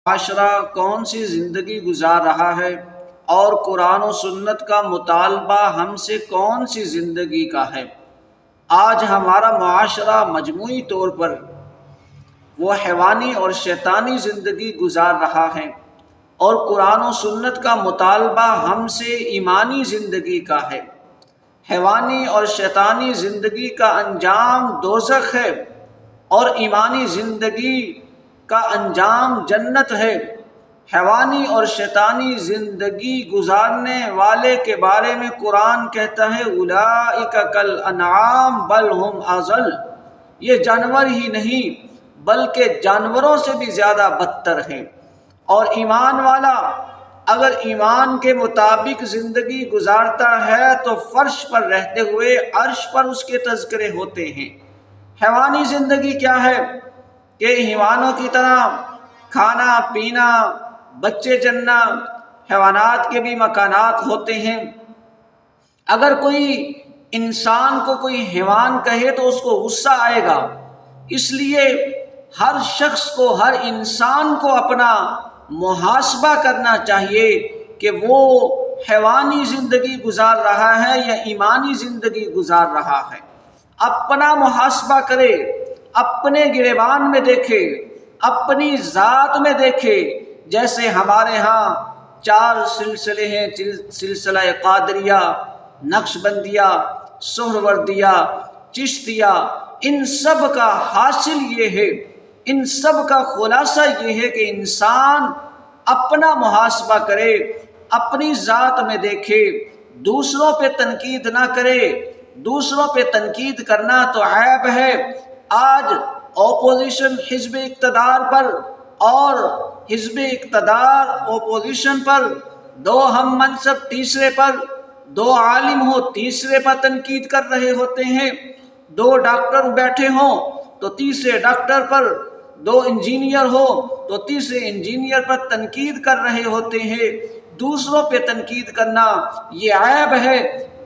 معاشرہ کون سی زندگی گزار رہا ہے اور قرآن و سنت کا مطالبہ ہم سے کون سی زندگی کا ہے۔ آج ہمارا معاشرہ مجموعی طور پر وہ حیوانی اور شیطانی زندگی گزار رہا ہے، اور قرآن و سنت کا مطالبہ ہم سے ایمانی زندگی کا ہے۔ حیوانی اور شیطانی زندگی کا انجام دوزخ ہے، اور ایمانی زندگی کا انجام جنت ہے۔ حیوانی اور شیطانی زندگی گزارنے والے کے بارے میں قرآن کہتا ہے اولئک کالانعام بل ہم اضل، یہ جانور ہی نہیں بلکہ جانوروں سے بھی زیادہ بدتر ہیں۔ اور ایمان والا اگر ایمان کے مطابق زندگی گزارتا ہے تو فرش پر رہتے ہوئے عرش پر اس کے تذکرے ہوتے ہیں۔ حیوانی زندگی کیا ہے کہ حیوانوں کی طرح کھانا پینا، بچے جننا، حیوانات کے بھی مکانات ہوتے ہیں۔ اگر کوئی انسان کو کوئی حیوان کہے تو اس کو غصہ آئے گا، اس لیے ہر شخص کو، ہر انسان کو اپنا محاسبہ کرنا چاہیے کہ وہ حیوانی زندگی گزار رہا ہے یا ایمانی زندگی گزار رہا ہے۔ اپنا محاسبہ کرے، اپنے گریبان میں دیکھے، اپنی ذات میں دیکھے۔ جیسے ہمارے ہاں 4 سلسلے ہیں، سلسلہ قادریہ، نقش بندیہ، سہروردیہ، چشتیہ، ان سب کا حاصل یہ ہے، ان سب کا خلاصہ یہ ہے کہ انسان اپنا محاسبہ کرے، اپنی ذات میں دیکھے، دوسروں پہ تنقید نہ کرے۔ دوسروں پہ تنقید کرنا تو عیب ہے۔ آج اپوزیشن حزب اقتدار پر اور حزب اقتدار اپوزیشن پر، 2 ہم منصب تیسرے پر، 2 عالم ہو تیسرے پر تنقید کر رہے ہوتے ہیں، 2 ڈاکٹر بیٹھے ہوں تو تیسرے ڈاکٹر پر، 2 انجینئر ہو تو تیسرے انجینئر پر تنقید کر رہے ہوتے ہیں۔ دوسروں پہ تنقید کرنا یہ عیب ہے،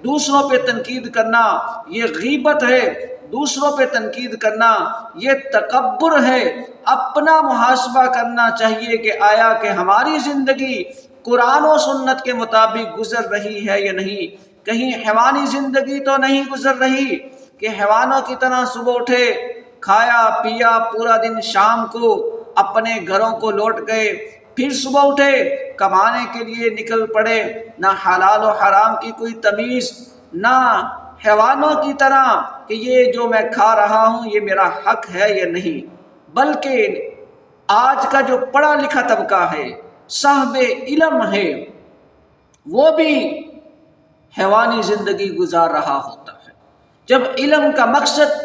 دوسروں پہ تنقید کرنا یہ غیبت ہے، دوسروں پہ تنقید کرنا یہ تکبر ہے۔ اپنا محاسبہ کرنا چاہیے کہ آیا کہ ہماری زندگی قرآن و سنت کے مطابق گزر رہی ہے یا نہیں۔ کہیں حیوانی زندگی تو نہیں گزر رہی کہ حیوانوں کی طرح صبح اٹھے، کھایا پیا پورا دن، شام کو اپنے گھروں کو لوٹ گئے، پھر صبح اٹھے کمانے کے لیے نکل پڑے، نہ حلال و حرام کی کوئی تمیز، نہ حیوانوں کی طرح کہ یہ جو میں کھا رہا ہوں یہ میرا حق ہے یا نہیں۔ بلکہ آج کا جو پڑھا لکھا طبقہ ہے، صاحب علم ہے، وہ بھی حیوانی زندگی گزار رہا ہوتا ہے۔ جب علم کا مقصد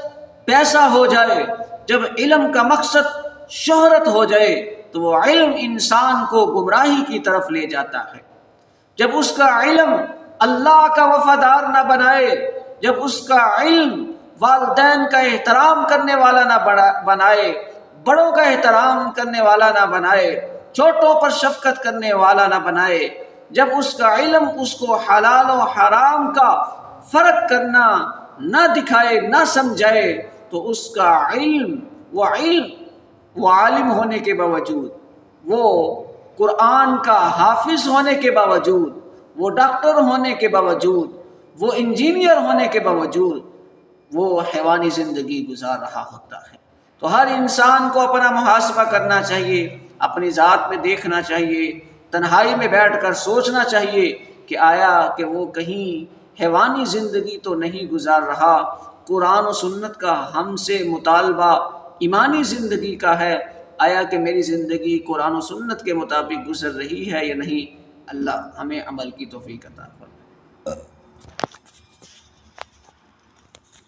پیسہ ہو جائے، جب علم کا مقصد شہرت ہو جائے تو وہ علم انسان کو گمراہی کی طرف لے جاتا ہے۔ جب اس کا علم اللہ کا وفادار نہ بنائے، جب اس کا علم والدین کا احترام کرنے والا نہ بنائے، بڑوں کا احترام کرنے والا نہ بنائے، چھوٹوں پر شفقت کرنے والا نہ بنائے، جب اس کا علم اس کو حلال و حرام کا فرق کرنا نہ دکھائے، نہ سمجھائے، تو اس کا وہ عالم ہونے کے باوجود، وہ قرآن کا حافظ ہونے کے باوجود، وہ ڈاکٹر ہونے کے باوجود، وہ انجینئر ہونے کے باوجود، وہ حیوانی زندگی گزار رہا ہوتا ہے۔ تو ہر انسان کو اپنا محاسبہ کرنا چاہیے، اپنی ذات میں دیکھنا چاہیے، تنہائی میں بیٹھ کر سوچنا چاہیے کہ آیا کہ وہ کہیں حیوانی زندگی تو نہیں گزار رہا۔ قرآن و سنت کا ہم سے مطالبہ ایمانی زندگی کا ہے، آیا کہ میری زندگی قرآن و سنت کے مطابق گزر رہی ہے یا نہیں۔ اللہ ہمیں عمل کی توفیق عطا فرمائے۔